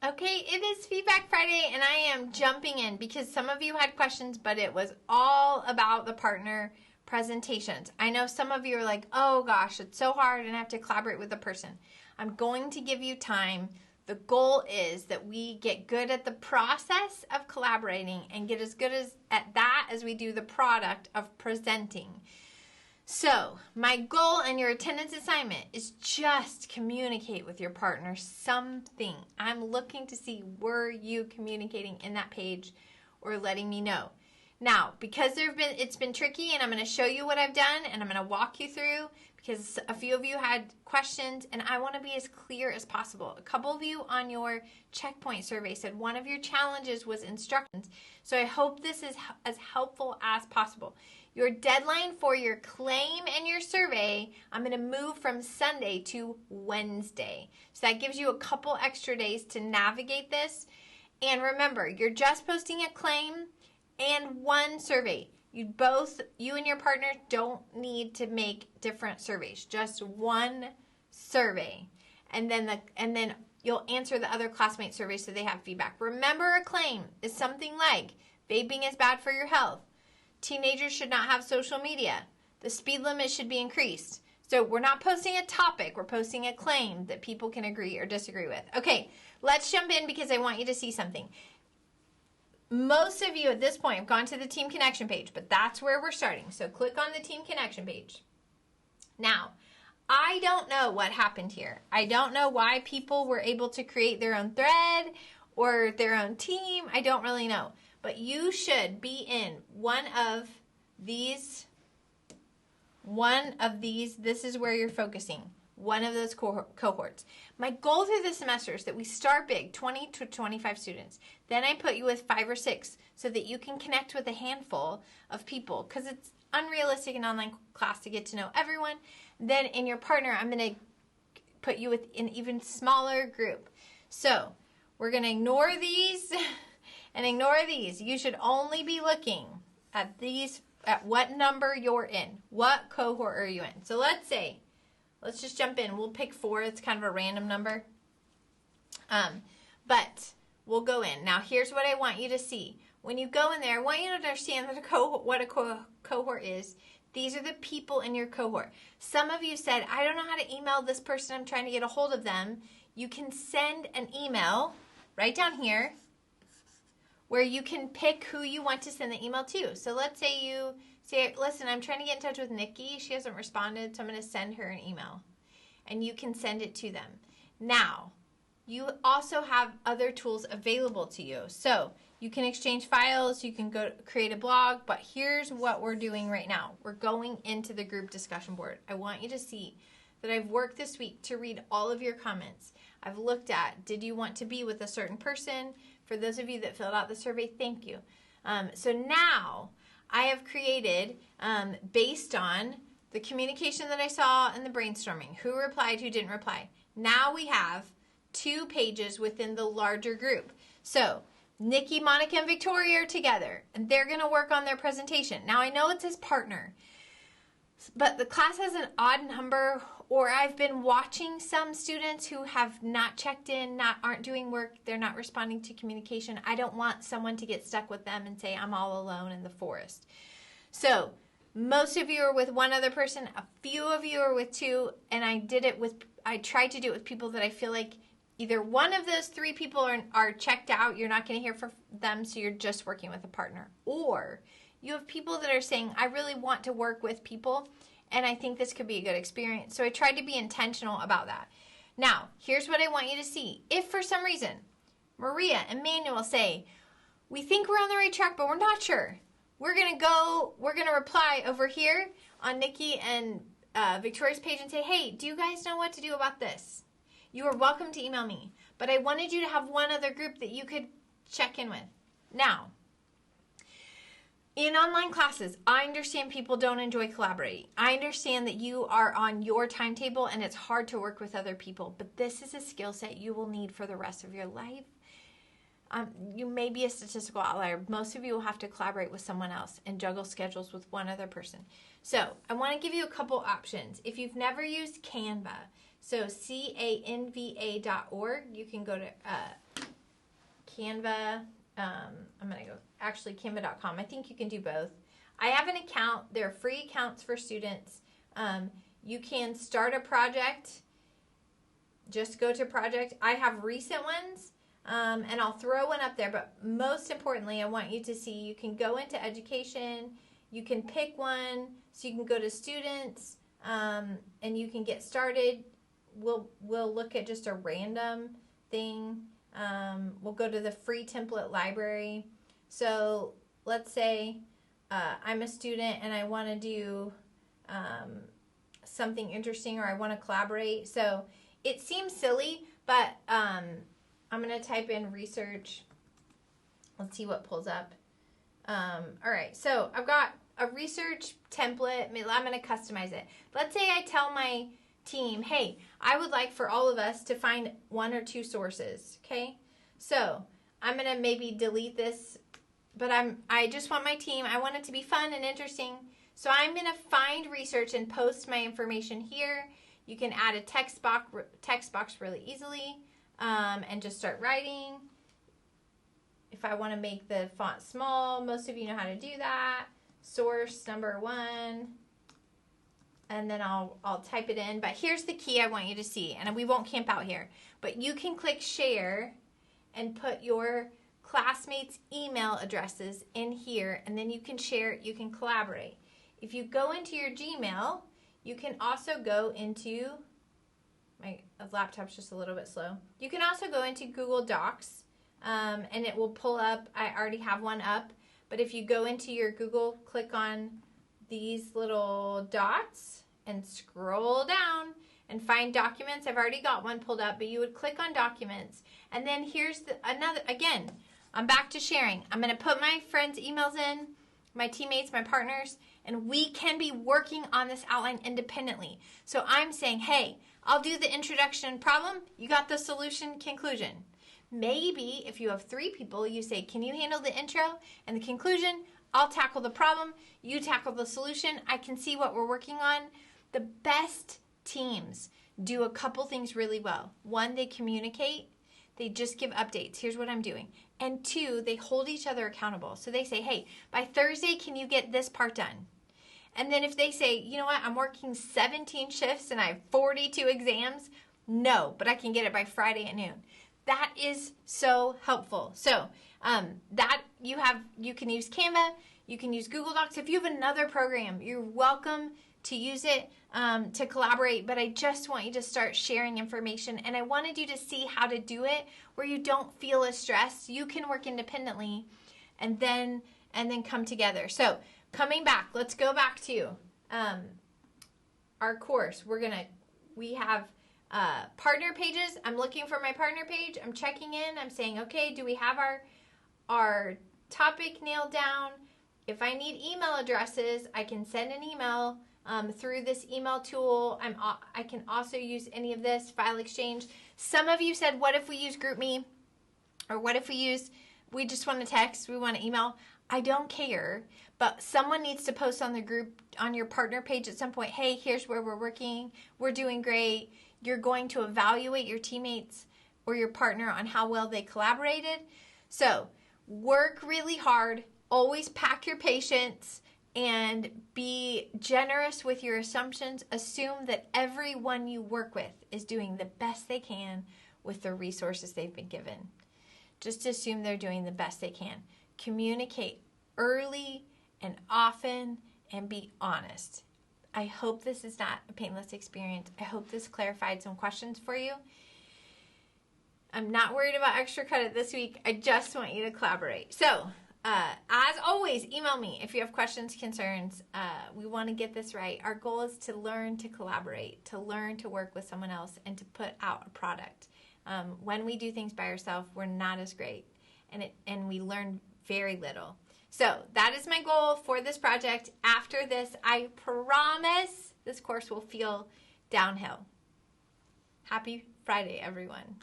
Okay, it is Feedback Friday, and I am jumping in because some of you had questions, but it was all about the partner presentations. I know some of you are like, oh gosh, it's so hard and I have to collaborate with the person. I'm going to give you time. The goal is that we get good at the process of collaborating and get as good at that as we do the product of presenting. So, my goal and your attendance assignment is just communicate with your partner something. I'm looking to see, were you communicating in that page or letting me know? Now, because it's been tricky, and I'm going to show you what I've done, and I'm going to walk you through because a few of you had questions, and I want to be as clear as possible. A couple of you on your checkpoint survey said one of your challenges was instructions. So I hope this is as helpful as possible. Your deadline for your claim and your survey, I'm going to move from Sunday to Wednesday. So that gives you a couple extra days to navigate this. And remember, you're just posting a claim and one survey. You and your partner don't need to make different surveys, just one survey. And then you'll answer the other classmate surveys so they have feedback. Remember, a claim is something like vaping is bad for your health. Teenagers should not have social media. The speed limit should be increased. So we're not posting a topic, we're posting a claim that people can agree or disagree with. Okay, let's jump in because I want you to see something. Most of you at this point have gone to the Team Connection page, but that's where we're starting. So click on the Team Connection page. Now, I don't know what happened here. I don't know why people were able to create their own thread or their own team. I don't really know. But you should be in one of these. This is where you're focusing. One of those cohorts. My goal through the semester is that we start big, 20 to 25 students. Then I put you with 5 or 6 so that you can connect with a handful of people, because it's unrealistic in online class to get to know everyone. Then in your partner, I'm going to put you with an even smaller group. So we're going to ignore these and ignore these. You should only be looking at these, at what number you're in. What cohort are you in? So let's just jump in. We'll pick 4. It's kind of a random number. But we'll go in. Now, here's what I want you to see. When you go in there, I want you to understand that what a cohort is. These are the people in your cohort. Some of you said, I don't know how to email this person. I'm trying to get a hold of them. You can send an email right down here where you can pick who you want to send the email to. So let's say you say, listen, I'm trying to get in touch with Nikki. She hasn't responded, so I'm going to send her an email. And you can send it to them. Now, you also have other tools available to you. So you can exchange files, you can go create a blog, but here's what we're doing right now. We're going into the group discussion board. I want you to see that I've worked this week to read all of your comments. I've looked at, did you want to be with a certain person? For those of you that filled out the survey, thank you. So now I have created, based on the communication that I saw in the brainstorming, who replied, who didn't reply. Now we have 2 pages within the larger group. So Nikki, Monica, and Victoria are together, and they're going to work on their presentation. Now I know it says partner, but the class has an odd number, or I've been watching some students who have not checked in, aren't doing work, they're not responding to communication. I don't want someone to get stuck with them and say, I'm all alone in the forest. So most of you are with one other person, a few of you are with 2, and I tried to do it with people that I feel like either one of those 3 people are checked out, you're not going to hear from them, so you're just working with a partner. Or you have people that are saying, I really want to work with people, and I think this could be a good experience. So I tried to be intentional about that. Now, here's what I want you to see. If for some reason, Maria and Manuel say, we think we're on the right track, but we're not sure, we're going to reply over here on Nikki and Victoria's page and say, hey, do you guys know what to do about this? You are welcome to email me. But I wanted you to have one other group that you could check in with. Now, in online classes, I understand people don't enjoy collaborating. I understand that you are on your timetable and it's hard to work with other people, but this is a skill set you will need for the rest of your life. You may be a statistical outlier. Most of you will have to collaborate with someone else and juggle schedules with one other person. So I want to give you a couple options. If you've never used Canva, so canva.org, you can go to Canva. I'm going to go, actually, canva.com. I think you can do both. I have an account. They're free accounts for students. You can start a project. Just go to project. I have recent ones, and I'll throw one up there. But most importantly, I want you to see you can go into education. You can pick one. So you can go to students, and you can get started. We'll look at just a random thing. We'll go to the free template library. So let's say I'm a student and I want to do something interesting, or I want to collaborate. So it seems silly, but I'm going to type in research. Let's see what pulls up. All right, so I've got a research template. I'm going to customize it. Let's say I tell my team, hey, I would like for all of us to find 1 or 2 sources, okay? So I'm going to maybe delete this, but I just want my team, I want it to be fun and interesting. So I'm going to find research and post my information here. You can add a text box really easily, and just start writing. If I want to make the font small, most of you know how to do that. Source number 1. And then I'll type it in. But here's the key I want you to see. And we won't camp out here. But you can click share and put your classmates' email addresses in here. And then you can share it. You can collaborate. If you go into your Gmail, you can also go into, my laptop's just a little bit slow. You can also go into Google Docs, and it will pull up. I already have one up. But if you go into your Google, click on these little dots and scroll down and find documents. I've already got one pulled up, but you would click on documents. And then here's another, again, I'm back to sharing. I'm going to put my friends' emails in, my teammates, my partners, and we can be working on this outline independently. So I'm saying, hey, I'll do the introduction problem. You got the solution, conclusion. Maybe if you have 3 people, you say, can you handle the intro and the conclusion? I'll tackle the problem. You tackle the solution. I can see what we're working on. The best teams do a couple things really well. 1, they communicate. They just give updates. Here's what I'm doing. And 2, they hold each other accountable. So they say, hey, by Thursday, can you get this part done? And then if they say, you know what, I'm working 17 shifts and I have 42 exams. No, but I can get it by Friday at noon. That is so helpful. So that you can use Canva, you can use Google Docs. If you have another program, you're welcome to use it to collaborate. But I just want you to start sharing information, and I wanted you to see how to do it where you don't feel as stressed. You can work independently, and then come together. So coming back, let's go back to our course. We have partner pages. I'm looking for my partner page. I'm checking in. I'm saying, okay, do we have our topic nailed down? If I need email addresses, I can send an email through this email tool. I can also use any of this, File Exchange. Some of you said, what if we use GroupMe? Or what if we just want to text, we want to email? I don't care, but someone needs to post on the group, on your partner page at some point, hey, here's where we're working. We're doing great. You're going to evaluate your teammates or your partner on how well they collaborated. So work really hard. Always pack your patience and be generous with your assumptions. Assume that everyone you work with is doing the best they can with the resources they've been given. Just assume they're doing the best they can. Communicate early and often and be honest. I hope this is not a painless experience. I hope this clarified some questions for you. I'm not worried about extra credit this week. I just want you to collaborate. So, as always, email me if you have questions, concerns. We want to get this right. Our goal is to learn to collaborate, to learn to work with someone else, and to put out a product. When we do things by ourselves, we're not as great, and we learn very little. So that is my goal for this project. After this, I promise this course will feel downhill. Happy Friday, everyone.